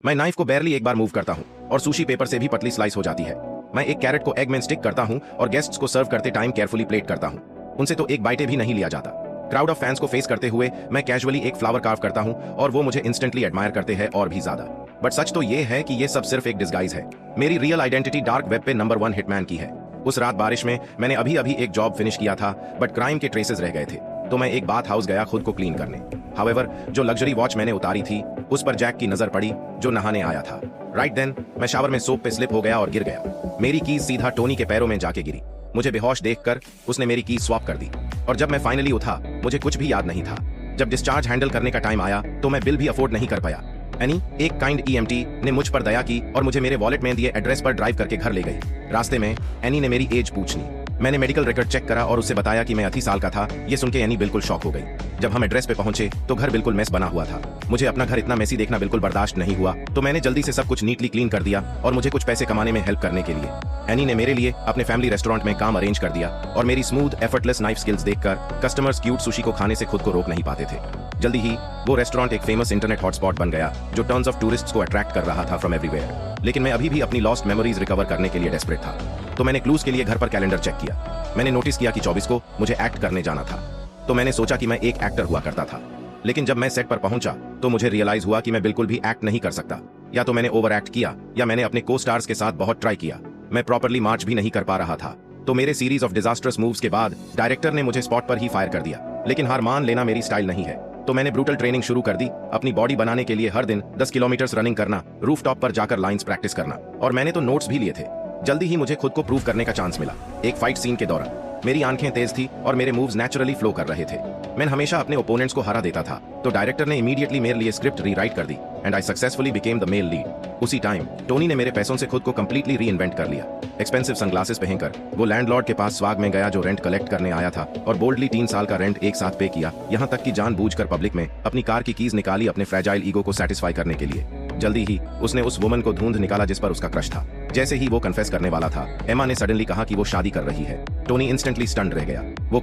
मैं नाइफ को बैरली एक बार मूव करता हूँ और सुशी पेपर से भी पतली स्लाइस हो जाती है। मैं एक कैरेट को एग में स्टिक करता हूँ और गेस्ट्स को सर्व करते टाइम केयरफुली प्लेट करता हूँ। उनसे तो एक बाइटे भी नहीं लिया जाता। क्राउड ऑफ फैंस को फेस करते हुए मैं कैजुअली एक फ्लावर कार्व करता हूँ और वो मुझे इंस्टेंटली एडमायर करते हैं और भी ज्यादा। बट सच तो ये है कि ये सब सिर्फ एक डिस्गाइज है। मेरी रियल आइडेंटिटी डार्क वेब पे नंबर 1 हिटमैन की है। उस रात बारिश में मैंने अभी एक जॉब फिनिश किया था, बट क्राइम के ट्रेसेस रह गए थे, तो मैं एक बाथ हाउस गया खुद को क्लीन करने। हाउएवर, जो लग्जरी वॉच मैंने उतारी थी उस पर जैक की नजर पड़ी जो नहाने आया था। राइट देन मैं शावर में सोप पे स्लिप हो गया और गिर गया। मेरी कीज सीधा टोनी के पैरों में जाके गिरी। मुझे बेहोश देखकर उसने मेरी कीज स्वैप कर दी और जब मैं फाइनली उठा मुझे कुछ भी याद नहीं था। जब डिस्चार्ज हैंडल करने का टाइम आया तो मैं बिल भी अफोर्ड नहीं कर पाया। एनी, एक काइंड ईएमटी ने मुझ पर दया की और मुझे मेरे वॉलेट में दिए एड्रेस पर ड्राइव करके घर ले गई। रास्ते में एनी ने मेरी एज पूछ ली। मैंने मेडिकल रिकॉर्ड चेक करा और उसे बताया कि मैं 38 साल का था। ये सुन के एनी बिल्कुल शॉक हो गई। जब हम एड्रेस पे पहुंचे तो घर बिल्कुल मेस बना हुआ था। मुझे अपना घर इतना मेसी देखना बिल्कुल बर्दाश्त नहीं हुआ, तो मैंने जल्दी से सब कुछ नीटली क्लीन कर दिया और मुझे कुछ पैसे कमाने में हेल्प करने के लिए एनी ने मेरे लिए अपने फैमिली रेस्टोरेंट में काम अरेंज कर दिया और मेरी स्मूथ एफर्टलेस नाइफ स्किल्स देखकर कस्टमर्स क्यूट सुशी को खाने से खुद को रोक नहीं पाते थे। जल्दी ही वो रेस्टोरेंट एक फेमस इंटरनेट हॉटस्पॉट बन गया जो टर्न्स ऑफ टूरिस्ट्स को अट्रैक्ट कर रहा था फ्रॉम एवरीवेयर। लेकिन मैं अभी भी अपनी लॉस्ट मेमोरीज रिकवर करने के लिए डेस्परेट था, तो मैंने क्लूज के लिए घर पर कैलेंडर चेक किया। मैंने नोटिस किया कि 24 को मुझे एक्ट करने जाना था, तो मैंने सोचा कि मैं एक एक्टर हुआ करता था। लेकिन जब मैं सेट पर पहुंचा तो मुझे रियलाइज हुआ कि मैं बिल्कुल भी एक्ट नहीं कर सकता। या तो मैंने ओवर एक्ट किया या मैंने अपने को स्टार्स के साथ बहुत ट्राई किया। मैं प्रॉपरली मार्च भी नहीं कर पा रहा था। तो मेरे सीरीज ऑफ डिजास्टर्स मूव्स के बाद डायरेक्टर ने मुझे स्पॉट पर ही फायर कर दिया। लेकिन हार मान लेना मेरी स्टाइल नहीं है, तो मैंने ब्रूटल ट्रेनिंग शुरू कर दी। अपनी बॉडी बनाने के लिए हर दिन 10 किलोमीटर रनिंग करना, रूफटॉप पर जाकर लाइंस प्रैक्टिस करना, और मैंने तो नोट्स भी लिए थे। जल्दी ही मुझे खुद को प्रूव करने का चांस मिला। एक फाइट सीन के दौरान मेरी आंखें तेज थी और मेरे मूव्स नेचुरली फ्लो कर रहे थे। मैं हमेशा अपने ओपोनेंट्स को हरा देता था, तो डायरेक्टर ने इमीडिएटली मेरे लिए स्क्रिप्ट रीराइट कर दी and I successfully became the male lead. उसी टाइम टोनी ने मेरे पैसों से खुद को कंप्लीटली रीइन्वेंट कर लिया। एक्सपेंसिव सनग्लासेस पहनकर वो लैंडलॉर्ड के पास स्वाग में गया जो रेंट कलेक्ट करने आया था और बोल्डली 3 साल का रेंट एक साथ पे किया। यहाँ तक कि जानबूझकर पब्लिक में अपनी कार की कीज निकाली अपने फ्रेजाइल ईगो को सेटिस्फाई करने के लिए। जल्दी ही उसने उस वुमन को ढूंढ निकाला जिस पर उसका क्रश था। जैसे ही वो कन्फेस करने वाला था, एमा ने सडनली कहा कि वो शादी कर रही है। टोनी इंस्टेंटली स्टन्ड रह गया। वो